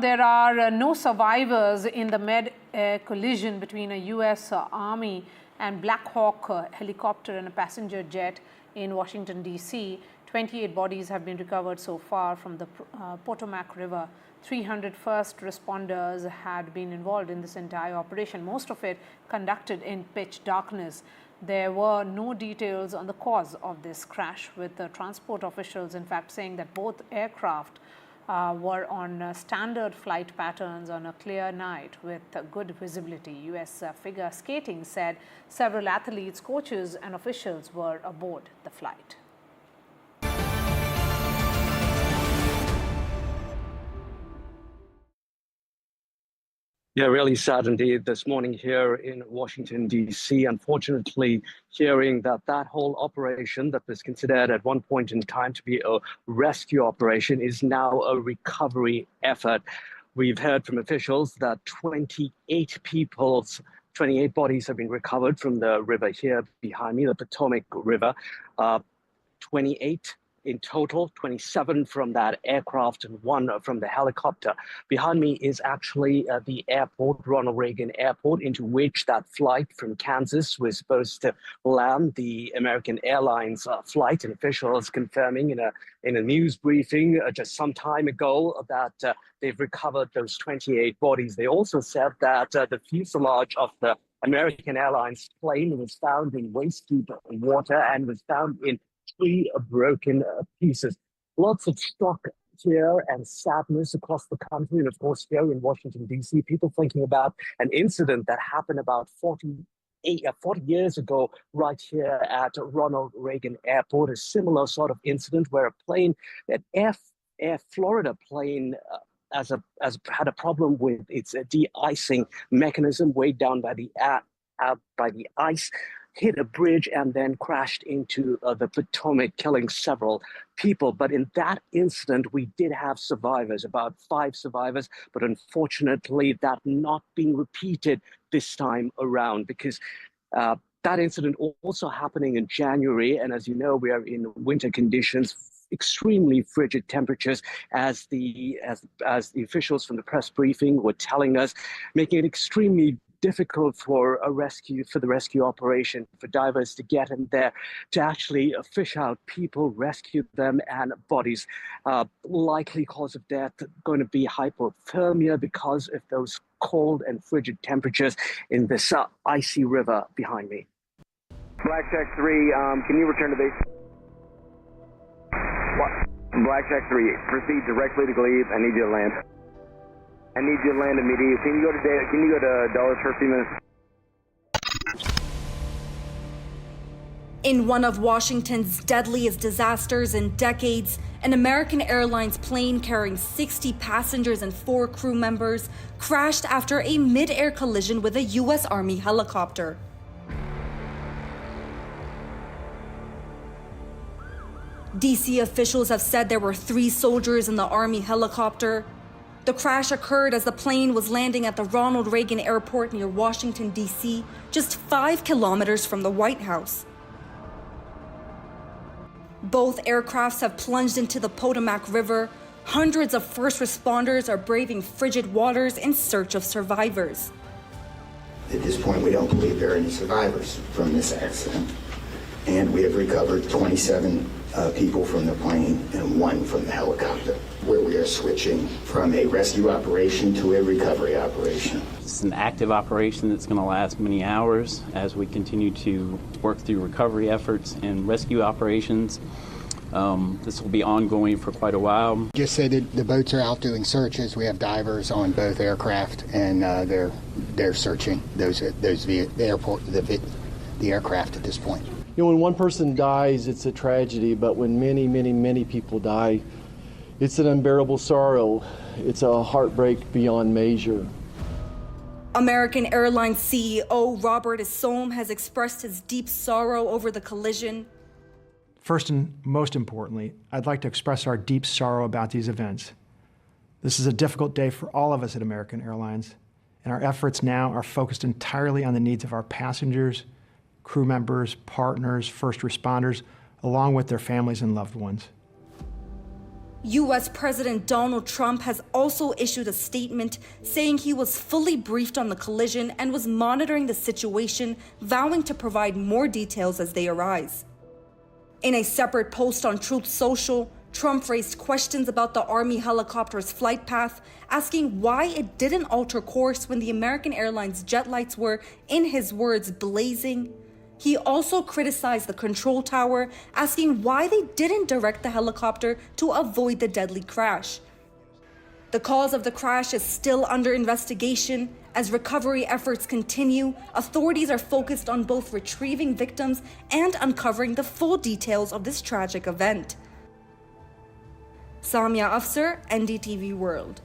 There are no survivors in the midair collision between a US Army and Blackhawk helicopter and a passenger jet in Washington, D.C. 28 bodies have been recovered so far from the Potomac River. 300 first responders had been involved in this entire operation, most of it conducted in pitch darkness. There were no details on the cause of this crash, with the transport officials in fact saying that both aircraft were on standard flight patterns on a clear night with good visibility. U.S. figure skating said several athletes, coaches and officials were aboard the flight. Yeah, really sad indeed this morning here in Washington, D.C. Unfortunately, hearing that whole operation that was considered at one point in time to be a rescue operation is now a recovery effort. We've heard from officials that 28 bodies have been recovered from the river here behind me, the Potomac River. 28 in total, 27 from that aircraft and 1 from the helicopter. Behind me is actually the airport, Ronald Reagan Airport, into which that flight from Kansas was supposed to land, the American Airlines flight, and officials confirming in a news briefing just some time ago that they've recovered those 28 bodies. They also said that the fuselage of the American Airlines plane was found in waist-deep water and was found in 3 broken pieces. Lots of shock here and sadness across the country, and of course here in Washington, D.C., people thinking about an incident that happened about 40 years ago right here at Ronald Reagan Airport, a similar sort of incident where a plane, an Air Florida plane, had a problem with its de-icing mechanism, weighed down by the ice, hit a bridge and then crashed into the Potomac, killing several people. But in that incident, we did have survivors, about 5 survivors, but unfortunately that not being repeated this time around, because that incident also happening in January. And as you know, we are in winter conditions, extremely frigid temperatures, as the officials from the press briefing were telling us, making it extremely difficult for the rescue operation, for divers to get in there to actually fish out people, rescue them, and bodies. Likely cause of death going to be hypothermia because of those cold and frigid temperatures in this icy river behind me. Blackjack 3, can you return to base? Blackjack 3, proceed directly to Glebe. I need you to land. I need you to land immediately. Can you go to Dulles for a few minutes? In one of Washington's deadliest disasters in decades, an American Airlines plane carrying 60 passengers and 4 crew members crashed after a mid-air collision with a US Army helicopter. DC officials have said there were 3 soldiers in the Army helicopter. The crash occurred as the plane was landing at the Ronald Reagan Airport near Washington, D.C., just 5 kilometers from the White House. Both aircrafts have plunged into the Potomac River. Hundreds of first responders are braving frigid waters in search of survivors. At this point, we don't believe there are any survivors from this accident. And we have recovered 27 people from the plane and 1 from the helicopter, where we are switching from a rescue operation to a recovery operation. It's an active operation that's going to last many hours as we continue to work through recovery efforts and rescue operations. This will be ongoing for quite a while. Just say that the boats are out doing searches. We have divers on both aircraft, and they're searching the aircraft at this point. You know, when one person dies, it's a tragedy, but when many, many, many people die, it's an unbearable sorrow. It's a heartbreak beyond measure. American Airlines CEO Robert Isom has expressed his deep sorrow over the collision. First and most importantly, I'd like to express our deep sorrow about these events. This is a difficult day for all of us at American Airlines, and our efforts now are focused entirely on the needs of our passengers, crew members, partners, first responders, along with their families and loved ones. US President Donald Trump has also issued a statement saying he was fully briefed on the collision and was monitoring the situation, vowing to provide more details as they arise. In a separate post on Truth Social, Trump raised questions about the Army helicopter's flight path, asking why it didn't alter course when the American Airlines jet lights were, in his words, blazing. He also criticized the control tower, asking why they didn't direct the helicopter to avoid the deadly crash. The cause of the crash is still under investigation. As recovery efforts continue, authorities are focused on both retrieving victims and uncovering the full details of this tragic event. Samia Afsar, NDTV World.